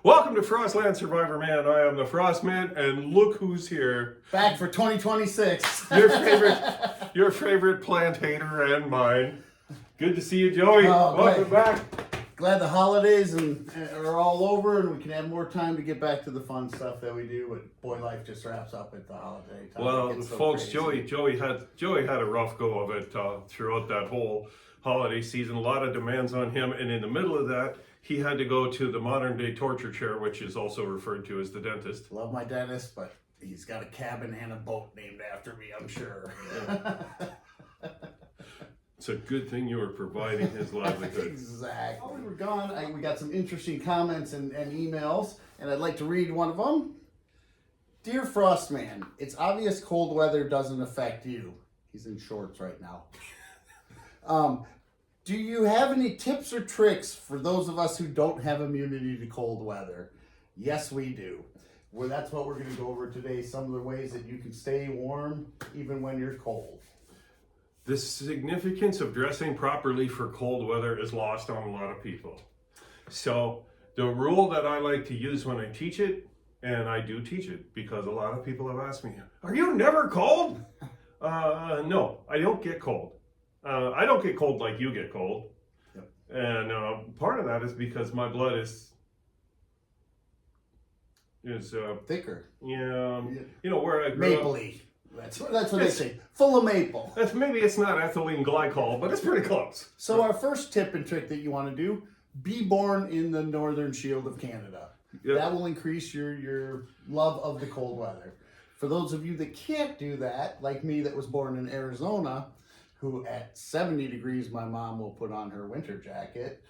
Welcome to Frostland Survivor Man. I am the Frostman, and look who's here. Back for 2026. Your favorite plant hater and mine. Good to see you, Joey. Welcome back. Glad the holidays are all over and we can have more time to get back to the fun stuff that we do. But boy, life just wraps up at the holiday time. Well, folks, crazy. Joey had a rough go of it throughout that whole holiday season. A lot of demands on him, and in the middle of that, he had to go to the modern day torture chair, which is also referred to as the dentist. Love my dentist, but he's got a cabin and a boat named after me, I'm sure. It's a good thing you were providing his livelihood. Exactly. While we were gone, we got some interesting comments and emails, and I'd like to read one of them. Dear Frostman, it's obvious cold weather doesn't affect you. He's in shorts right now. Do you have any tips or tricks for those of us who don't have immunity to cold weather? Yes, we do. Well, that's what we're going to go over today. Some of the ways that you can stay warm even when you're cold. The significance of dressing properly for cold weather is lost on a lot of people. So the rule that I like to use when I teach it, and I do teach it because a lot of people have asked me, are you never cold? No, I don't get cold. I don't get cold like you get cold. Yep. And part of that is because my blood is thicker. Yeah, you know, where I grew up. Mapley. That's what they say. Full of maple. Maybe it's not ethylene glycol, but it's pretty close. So our first tip and trick that you want to do, be born in the Northern Shield of Canada. Yep. That will increase your love of the cold weather. For those of you that can't do that, like me that was born in Arizona, who at 70 degrees, my mom will put on her winter jacket.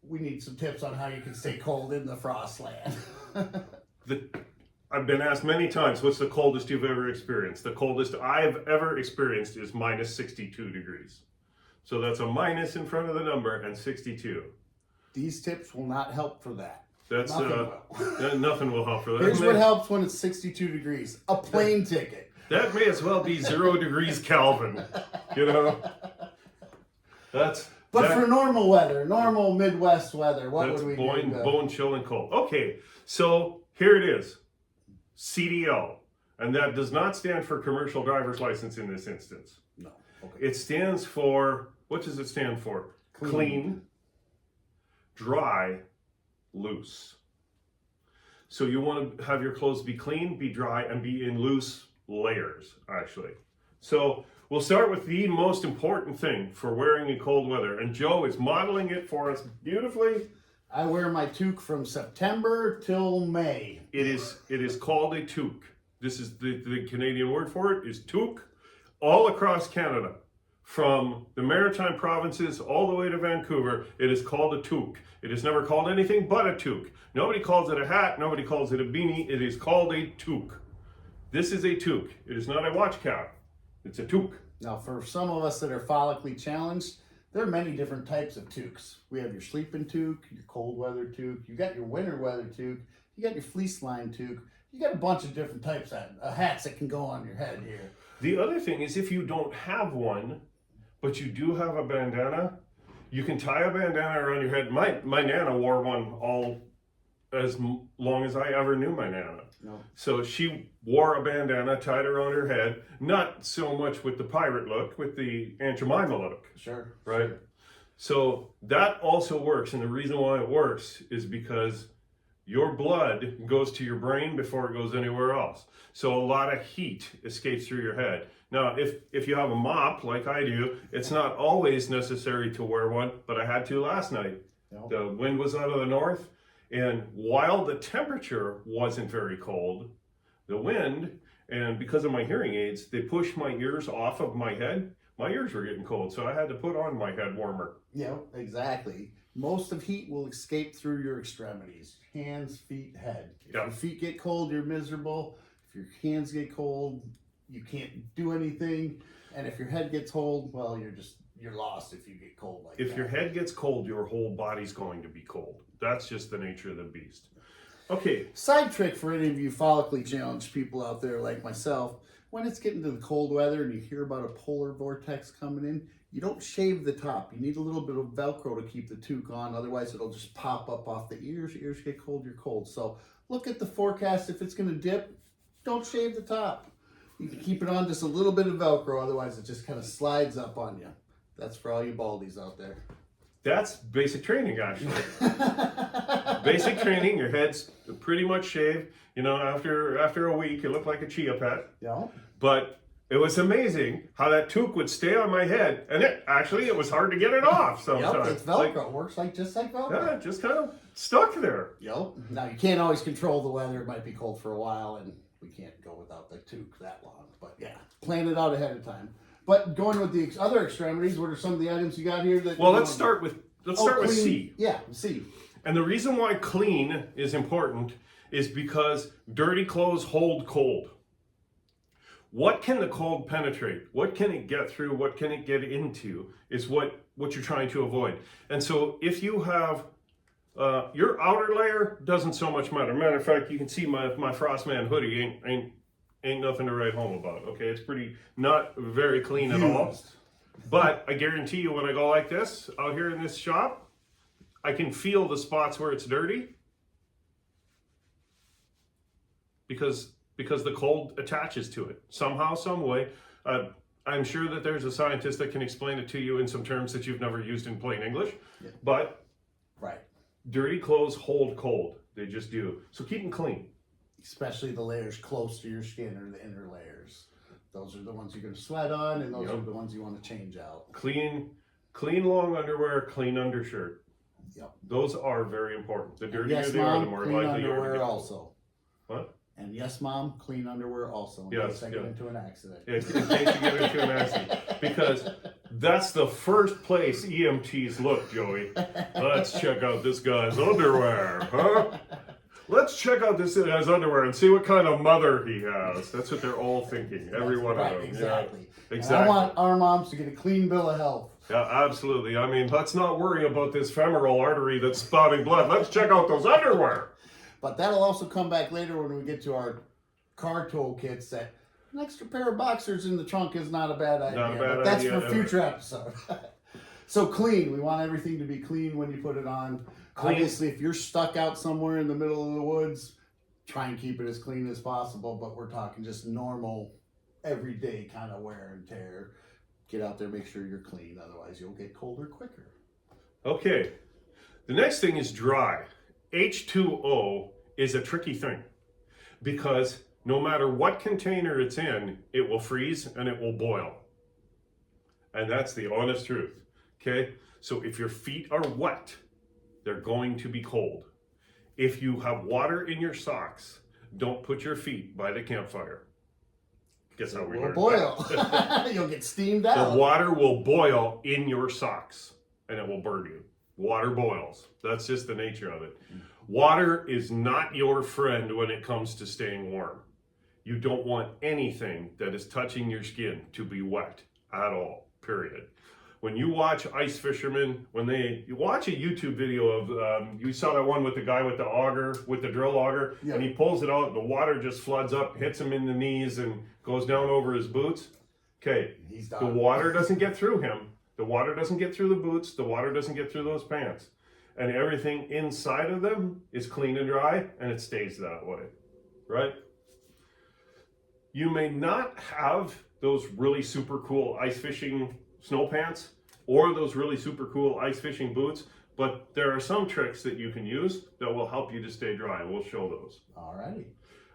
We need some tips on how you can stay cold in the frost land. I've been asked many times, what's the coldest you've ever experienced? The coldest I've ever experienced is minus 62 degrees. So that's a minus in front of the number and 62. These tips will not help for that. That's nothing will help for that. Here's what helps when it's 62 degrees. A plane ticket. That may as well be 0 degrees Kelvin, you know? For normal weather, normal Midwest weather, what would we do? Bone chill and cold. Okay, so here it is. CDL, and that does not stand for commercial driver's license in this instance. No. Okay. It stands for, what does it stand for? Clean, dry, loose. So you want to have your clothes be clean, be dry, and be in loose layers, actually. So we'll start with the most important thing for wearing in cold weather, and Joe is modeling it for us beautifully. I wear my toque from September till May. It is called a toque. This is the Canadian word for it is toque. All across Canada, from the Maritime provinces all the way to Vancouver, it is called a toque. It is never called anything but a toque. Nobody calls it a hat. Nobody calls it a beanie. It is called a toque. This is a toque. It is not a watch cap. It's a toque. Now, for some of us that are follically challenged, there are many different types of toques. We have your sleeping toque, your cold weather toque, you got your winter weather toque, you got your fleece line toque, you got a bunch of different types of hats that can go on your head here. The other thing is if you don't have one, but you do have a bandana, you can tie a bandana around your head. My Nana wore one all as long as I ever knew my Nana. No. So she wore a bandana tied around her head, not so much with the pirate look, with the Aunt Jemima look. Sure. Right? Sure. So that also works, and the reason why it works is because your blood goes to your brain before it goes anywhere else. So a lot of heat escapes through your head. Now, if you have a mop like I do, it's not always necessary to wear one, but I had to last night. No. The wind was out of the north, and while the temperature wasn't very cold, the wind, and because of my hearing aids, they pushed my ears off of my head. My ears were getting cold, so I had to put on my head warmer. Yeah, exactly. Most of heat will escape through your extremities. Hands, feet, head. If your feet get cold, you're miserable. If your hands get cold, you can't do anything. And if your head gets cold, well, you're lost if you get cold like that. If your head gets cold, your whole body's going to be cold. That's just the nature of the beast. Okay. Side trick for any of you follically challenged people out there like myself, when it's getting to the cold weather and you hear about a polar vortex coming in, you don't shave the top. You need a little bit of Velcro to keep the toque on. Otherwise, it'll just pop up off the ears. Ears get cold, you're cold. So look at the forecast. If it's going to dip, don't shave the top. You can keep it on just a little bit of Velcro. Otherwise, it just kind of slides up on you. That's for all you baldies out there. That's basic training, actually. Basic training. Your head's pretty much shaved. You know, after a week, you look like a chia pet. Yeah. But it was amazing how that toque would stay on my head, and it was hard to get it off sometimes. Yep, it's Velcro. It works just like Velcro. Yeah, it just kind of stuck there. Yep. Now, you can't always control the weather. It might be cold for a while, and we can't go without the toque that long. But yeah, plan it out ahead of time. But going with the other extremities, what are some of the items you got here? Well, let's start with clean. C. Yeah, C. And the reason why clean is important is because dirty clothes hold cold. What can the cold penetrate? What can it get through? What can it get into is what you're trying to avoid. And so if you have your outer layer doesn't so much matter. Matter of fact, you can see my Frostman hoodie ain't nothing to write home about. Okay, it's not very clean at all. But I guarantee you, when I go like this out here in this shop, I can feel the spots where it's dirty because the cold attaches to it somehow, some way. I'm sure that there's a scientist that can explain it to you in some terms that you've never used in plain English. Yeah. But right, dirty clothes hold cold. They just do. So keep them clean. Especially the layers close to your skin or the inner layers. Those are the ones you're going to sweat on, and those are the ones you want to change out. Clean long underwear, clean undershirt. Yep. Those are very important. The dirtier yes, they are, the more clean likely you are to underwear get also. What? And yes, Mom, clean underwear also. In case I get into an accident. Yeah, in case you get into an accident. Because that's the first place EMTs look, Joey. Let's check out this guy's underwear, huh? Let's check out this guy's underwear and see what kind of mother he has. That's what they're all thinking, every one of them. Exactly. Yeah, exactly. And I want our moms to get a clean bill of health. Yeah, absolutely. I mean, let's not worry about this femoral artery that's spouting blood. Let's check out those underwear. But that'll also come back later when we get to our car toolkits. That an extra pair of boxers in the trunk is not a bad idea. Not a bad that's idea, for future episode. So clean. We want everything to be clean when you put it on. Clean. Obviously, if you're stuck out somewhere in the middle of the woods, try and keep it as clean as possible. But we're talking just normal, everyday kind of wear and tear. Get out there, make sure you're clean. Otherwise, you'll get colder quicker. Okay. The next thing is dry. H2O is a tricky thing because no matter what container it's in, it will freeze and it will boil. And that's the honest truth. Okay? So if your feet are wet, they're going to be cold. If you have water in your socks, don't put your feet by the campfire. Guess how we learned boil. You'll get steamed out. The water will boil in your socks and it will burn you. Water boils. That's just the nature of it. Water is not your friend when it comes to staying warm. You don't want anything that is touching your skin to be wet at all, period. When you watch ice fishermen, you watch a YouTube video of, you saw that one with the guy with the auger, with the drill auger, and he pulls it out, the water just floods up, hits him in the knees and goes down over his boots. Okay, the water doesn't get through him. The water doesn't get through the boots. The water doesn't get through those pants. And everything inside of them is clean and dry, and it stays that way, right? You may not have those really super cool ice fishing snow pants or those really super cool ice fishing boots, but there are some tricks that you can use that will help you to stay dry, and we'll show those. Alrighty.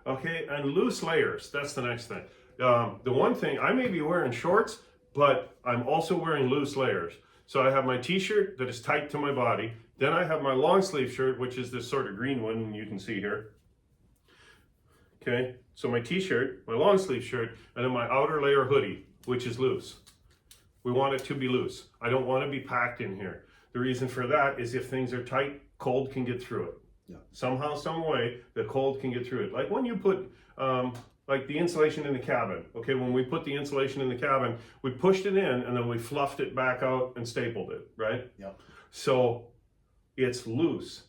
Okay, and loose layers, that's the next thing. The one thing, I may be wearing shorts, but I'm also wearing loose layers. So I have my t-shirt that is tight to my body. Then I have my long sleeve shirt, which is this sort of green one you can see here. Okay, so my t-shirt, my long sleeve shirt, and then my outer layer hoodie, which is loose. We want it to be loose. I don't want to be packed in here. The reason for that is if things are tight, cold can get through it. Yeah. Somehow, some way, the cold can get through it. Like when you put, like the insulation in the cabin. Okay, when we put the insulation in the cabin, we pushed it in and then we fluffed it back out and stapled it, right? Yep. So it's loose.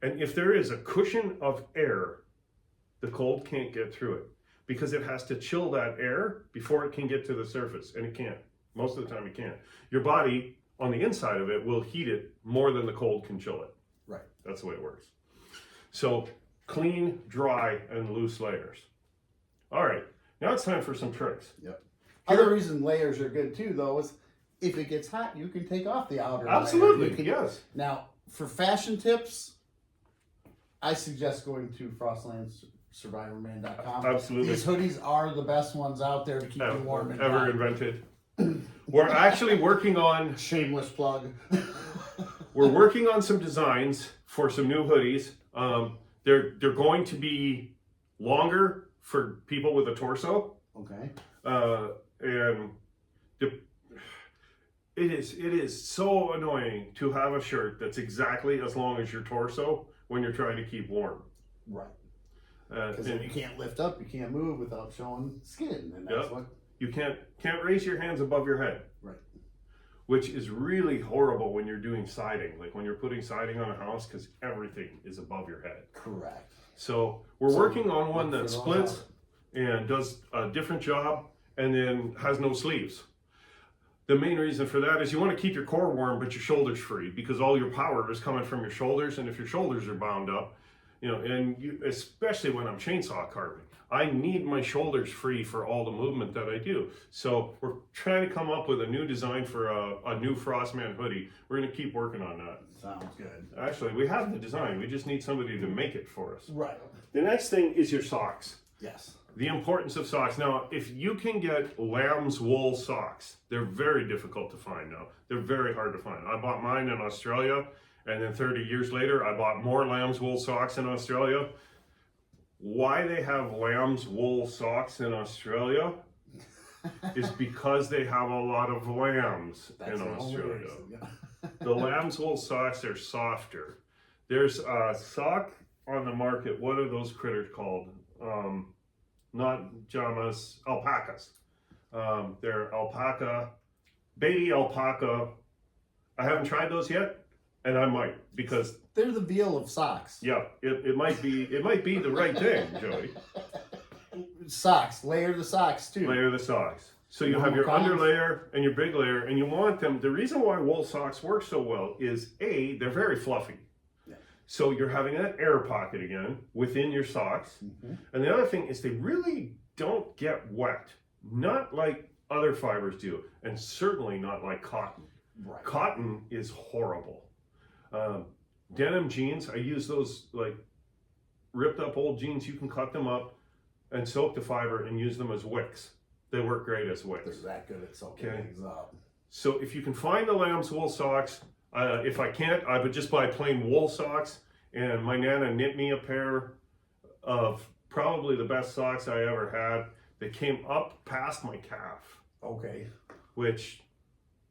And if there is a cushion of air, the cold can't get through it because it has to chill that air before it can get to the surface, and it can't. Most of the time you can't. Your body on the inside of it will heat it more than the cold can chill it. Right. That's the way it works. So clean, dry, and loose layers. All right, now it's time for some tricks. Yep. Other reason layers are good too, though, is if it gets hot, you can take off the outer layer. Absolutely, yes. Now, for fashion tips, I suggest going to FrostlandSurvivorMan.com. Absolutely. These hoodies are the best ones out there to keep you warm and ever dry. invented. We're actually working on Shameless plug. we're working on some designs for some new hoodies. They're going to be longer for people with a torso. Okay. And it is so annoying to have a shirt that's exactly as long as your torso when you're trying to keep warm. Right. Because then you can't lift up, you can't move without showing skin, and that's what you can't raise your hands above your head. Right. Which is really horrible when you're doing siding, like when you're putting siding on a house, because everything is above your head. Correct. So we're working on one that splits and does a different job and then has no sleeves. The main reason for that is you want to keep your core warm but your shoulders free, because all your power is coming from your shoulders, and if your shoulders are bound up, and especially when I'm chainsaw carving, I need my shoulders free for all the movement that I do. So we're trying to come up with a new design for a new Frostman hoodie. We're going to keep working on that. Sounds good. Actually, we have the design. We just need somebody to make it for us. Right. The next thing is your socks. Yes. The importance of socks. Now, if you can get lamb's wool socks, they're very difficult to find now. They're very hard to find. I bought mine in Australia, and then 30 years later, I bought more lamb's wool socks in Australia. Why they have lamb's wool socks in Australia is because they have a lot of lambs in Australia. The lamb's wool socks are softer. There's a sock on the market. What are those critters called? Not llamas, alpacas. They're alpaca, baby alpaca. I haven't tried those yet, and I might, because they're the veal of socks. Yeah, it might be the right thing, Joey. Socks, layer the socks too. Layer the socks. So you have your under layer and your big layer, and you want them. The reason why wool socks work so well is they're very fluffy. So you're having that air pocket again within your socks. Mm-hmm. And the other thing is they really don't get wet. Not like other fibers do, and certainly not like cotton. Right. Cotton is horrible. Denim jeans, I use those like ripped up old jeans. You can cut them up and soak the fiber and use them as wicks. They work great as wicks. They're that good at soaking things up. So if you can find the lamb's wool socks, if I can't, I would just buy plain wool socks. And my Nana knit me a pair of probably the best socks I ever had. They came up past my calf. Okay. Which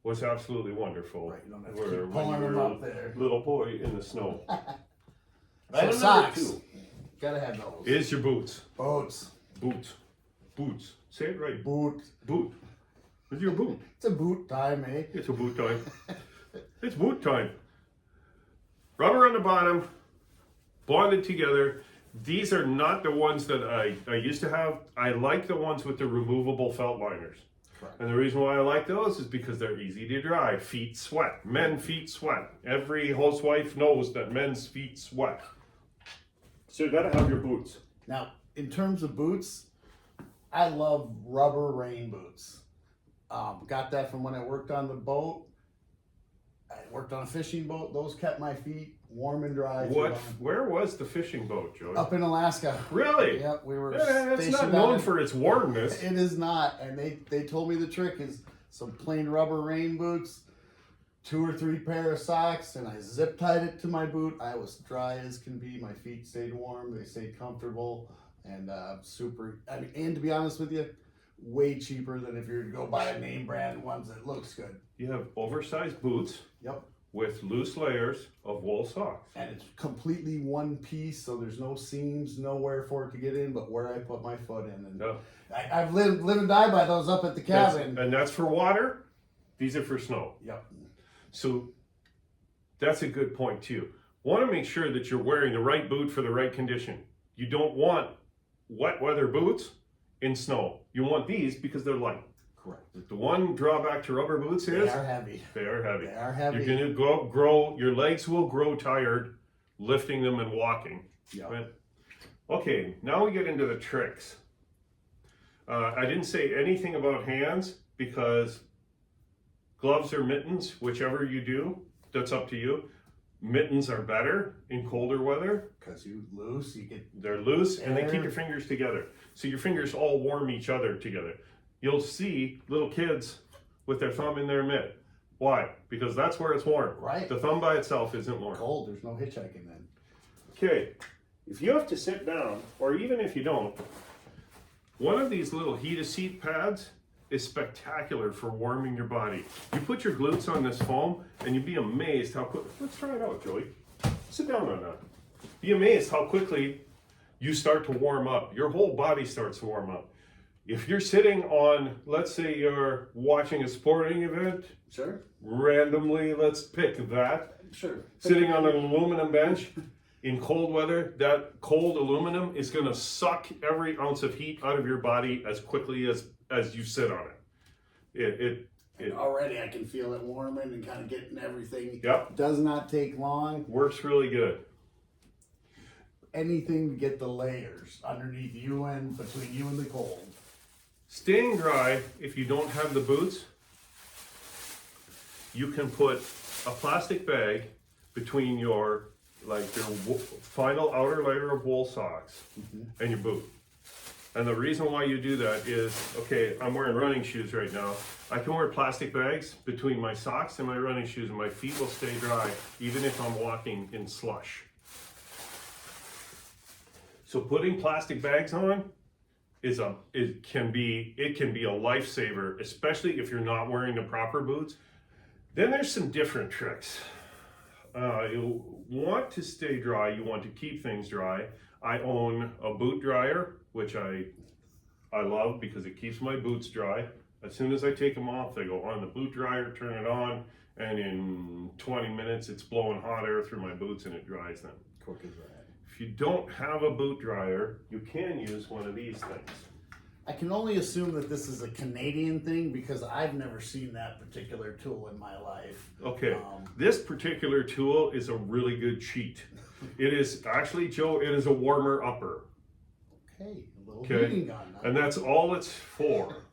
was absolutely wonderful. Right, you don't have to keep pulling them up there. Little boy in the snow. So socks. Gotta have those. Is your boots. Boots. Boots. Boots. Say it right. Boot. Boot. It's your boot. It's a boot time, eh? It's a boot time. It's boot time. Rubber on the bottom, bonded together. These are not the ones that I used to have. I like the ones with the removable felt liners. Correct. And the reason why I like those is because they're easy to dry. Feet sweat. Men feet sweat. Every housewife knows that men's feet sweat. So you gotta have your boots. Now, in terms of boots, I love rubber rain boots. Got that from when I worked on the boat. I worked on a fishing boat. Those kept my feet warm and dry. Where was the fishing boat, Joey? Up in Alaska. Really? Yep, we were. It's not known for its warmness. It is not, and they told me the trick is some plain rubber rain boots, 2 or 3 pair of socks, and I zip tied it to my boot. I was dry as can be. My feet stayed warm. They stayed comfortable, and super. I mean, and to be honest with you, way cheaper than if you were to go buy a name brand ones that looks good. You have oversized boots. Yep. With loose layers of wool socks. And it's completely one piece, so there's no seams, nowhere for it to get in, but where I put my foot in. And I've lived and died by those up at the cabin. And that's for water. These are for snow. Yep. So that's a good point too. Want to make sure that you're wearing the right boot for the right condition. You don't want wet weather boots in snow. You want these because they're light. Correct. The one drawback to rubber boots They is are heavy. they are heavy. They are heavy. You're gonna grow. Your legs will grow tired lifting them and walking. Yeah. Right? Okay, now we get into the tricks. I didn't say anything about hands because gloves or mittens, whichever you do, that's up to you. Mittens are better in colder weather. Because you loose, They're loose and they air. keep your fingers together. So your fingers all warm each other together. You'll see little kids with their thumb in their mitt. Why? Because that's where it's warm. Right. The thumb by itself isn't warm. Cold. There's no hitchhiking then. Okay, if you have to sit down, or even if you don't, one of these little heat seat pads is spectacular for warming your body. You put your glutes on this foam and you'd be amazed how quick, let's try it out, Joey. Sit down on that. Be amazed how quickly you start to warm up. Your whole body starts to warm up. If you're sitting on, let's say you're watching a sporting event, Sure. randomly, let's pick that, Sure. sitting on an aluminum bench in cold weather, that cold aluminum is going to suck every ounce of heat out of your body as quickly as you sit on it. And already I can feel it warming and kind of getting everything. Yep. Does not take long. Works really good. Anything to get the layers underneath you and between you and the cold. Staying dry, if you don't have the boots, you can put a plastic bag between your final outer layer of wool socks and your boot. And the reason why you do that is, okay, I'm wearing running shoes right now. I can wear plastic bags between my socks and my running shoes and my feet will stay dry even if I'm walking in slush. So putting plastic bags on it can be a lifesaver, especially if you're not wearing the proper boots. Then there's some different tricks. You want to stay dry, you want to keep things dry. I own a boot dryer, which I love because it keeps my boots dry. As soon as I take them off, they go on the boot dryer, turn it on, and in 20 minutes it's blowing hot air through my boots and it dries them. Quick as that. If you don't have a boot dryer, you can use one of these things. I can only assume that this is a Canadian thing because I've never seen that particular tool in my life. Okay, this particular tool is a really good cheat. It is actually, Joe, it is a warmer upper. Okay, a little heating gun. And that's all it's for.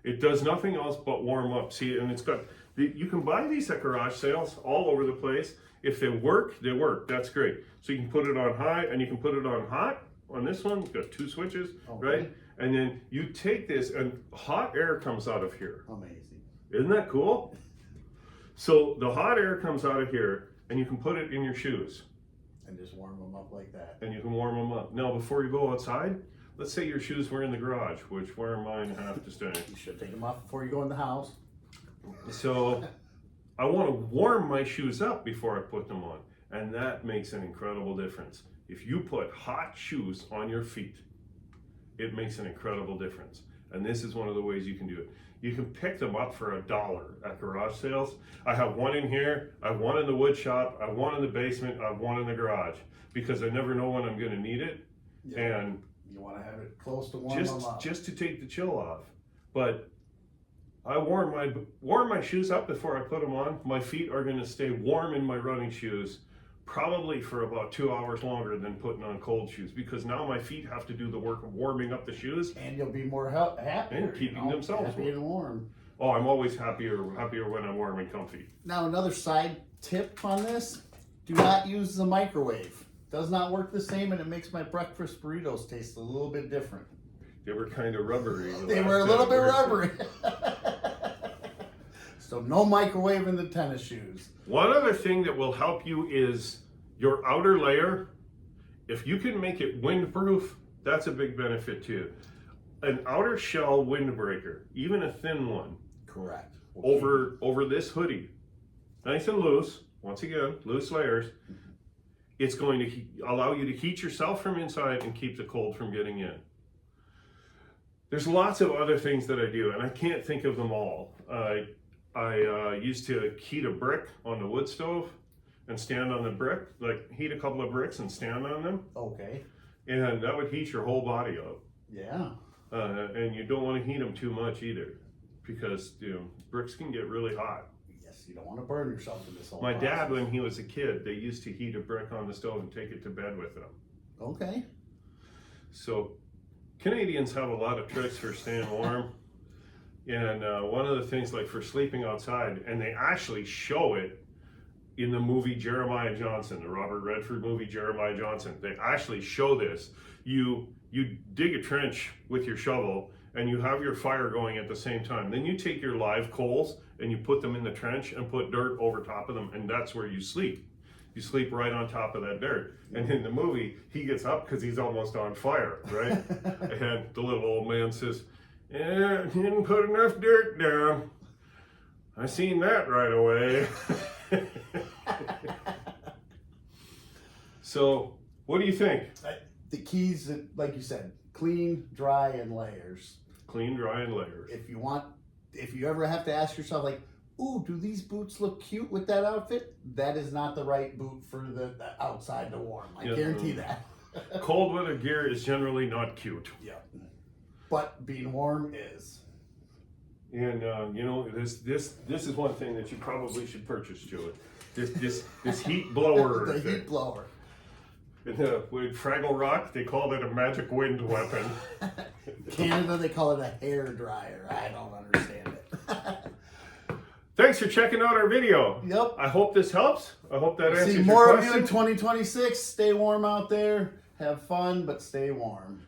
It does nothing else but warm up. See, and it's got, you can buy these at garage sales all over the place. If they work, they work. That's great. So you can put it on high and you can put it on hot. On this one, it's got 2 switches, right? And then you take this and hot air comes out of here. Amazing. Isn't that cool? So the hot air comes out of here and you can put it in your shoes. And just warm them up like that. And you can warm them up. Now, before you go outside, let's say your shoes were in the garage, which where mine have to stay. You should take them off before you go in the house. So I want to warm my shoes up before I put them on. And that makes an incredible difference. If you put hot shoes on your feet, it makes an incredible difference. And this is one of the ways you can do it. You can pick them up for $1 at garage sales. I have one in here, I have one in the wood shop, I have one in the basement, I have one in the garage because I never know when I'm going to need it. Yeah. And you want to have it close to warm them up. Just to take the chill off. But I warm my shoes up before I put them on. My feet are going to stay warm in my running shoes probably for about 2 hours longer than putting on cold shoes because now my feet have to do the work of warming up the shoes. And you'll be more happy. And keeping themselves happy and warm. Oh, I'm always happier when I'm warm and comfy. Now another side tip on this, do not use the microwave. Does not work the same and it makes my breakfast burritos taste a little bit different. They were kind of rubbery. They were a little bit rubbery. So no microwave in the tennis shoes. One other thing that will help you is your outer layer. If you can make it windproof, that's a big benefit too. An outer shell windbreaker, even a thin one. Correct. Over this hoodie, nice and loose, once again, loose layers. It's going to allow you to heat yourself from inside and keep the cold from getting in. There's lots of other things that I do, and I can't think of them all. I used to heat a brick on the wood stove and stand on the brick, like heat a couple of bricks and stand on them. Okay. And that would heat your whole body up. Yeah. And you don't want to heat them too much either. because bricks can get really hot. Yes, you don't want to burn yourself in this whole My process. dad, when he was a kid, they used to heat a brick on the stove and take it to bed with them. Okay. So Canadians have a lot of tricks for staying warm. And one of the things, like for sleeping outside, and they actually show it in the movie Jeremiah Johnson, the Robert Redford movie Jeremiah Johnson. They actually show this. You dig a trench with your shovel and you have your fire going at the same time. Then you take your live coals and you put them in the trench and put dirt over top of them, and that's where you sleep. You sleep right on top of that dirt. And in the movie, he gets up because he's almost on fire, right? And the little old man says, "Yeah, didn't put enough dirt down. I seen that right away." So, what do you think? The keys, like you said, clean, dry, and layers. Clean, dry, and layers. If you ever have to ask yourself, like, ooh, do these boots look cute with that outfit? That is not the right boot for the outside to warm. I guarantee that. Cold weather gear is generally not cute. Yeah. But being warm is. And this is one thing that you probably should purchase, Joey. This heat blower. The thing. heat blower. With Fraggle Rock, they call it a magic wind weapon. Canada, they call it a hair dryer. I don't understand it. Thanks for checking out our video. Yep. I hope this helps. I hope that answers See your more of question. you in 2026. Stay warm out there. Have fun, but stay warm.